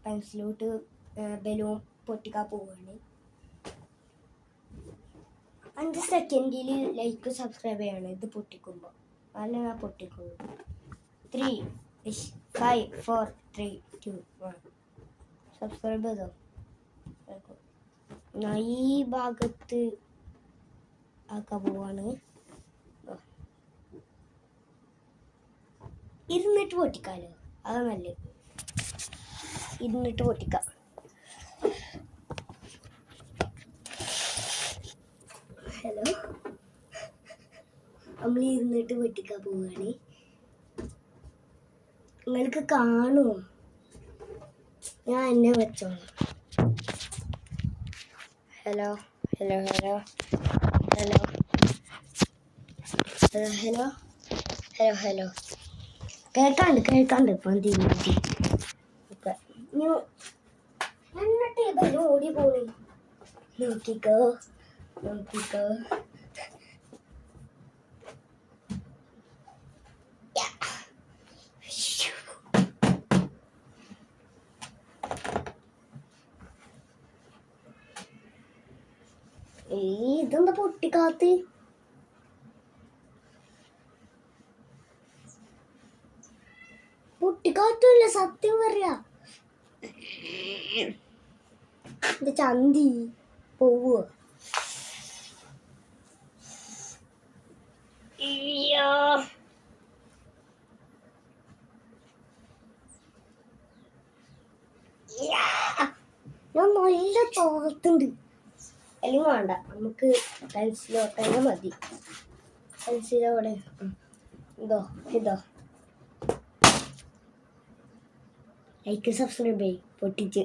പെൻസിലോട്ട് balloon പൊട്ടിക്കാൻ പോവുകയാണ്. 5 സെക്കൻഡിൽ ലൈക്ക് സബ്സ്ക്രൈബ് ചെയ്യണം. ഇത് പൊട്ടിക്കുമ്പോൾ അല്ല ഞാൻ പൊട്ടിക്കുള്ളൂ. 3 5 4 3 2 1 സബ്സ്ക്രൈബ് ചെയ്തോ. ഞാൻ ഈ ഭാഗത്ത് ആക്കാൻ പോവാണ്. ഇരുന്നിട്ട് പൊട്ടിക്കാലോ, അത് നല്ലത്. ഇരുന്നിട്ട് പൊട്ടിക്കാം. ഹലോ, നമ്മൾ ഇരുന്നിട്ട് പൊട്ടിക്കാൻ പോവുകയാണ്. നിങ്ങൾക്ക് കാണുമോ? ഞാൻ എന്നെ വെച്ചോളാം. Hello hello hello hello hello hello hello hello കേൾക്കാണ്ട് ഇപ്പം തീരുമാനിച്ചു. എന്നിട്ട് ഇതെല്ലാം ഓടി പോയി. നോക്കിക്കോ. ഇതെന്താ പൊട്ടിക്കാത്ത? പൊട്ടിക്കാത്തല്ല, സത്യം പറയാ. ഇത് ചന്തി പോവോ? ഞാൻ നല്ല തോർത്തുണ്ട്. അല്ലെങ്കിൽ വേണ്ട, നമുക്ക് പെൻസിലോട്ടന്നെ മതി. പെൻസിലോടെ ഇതോ ലൈക്ക് സബ്സ്ക്രൈബ് ചെയ്യും പൊട്ടിച്ച്.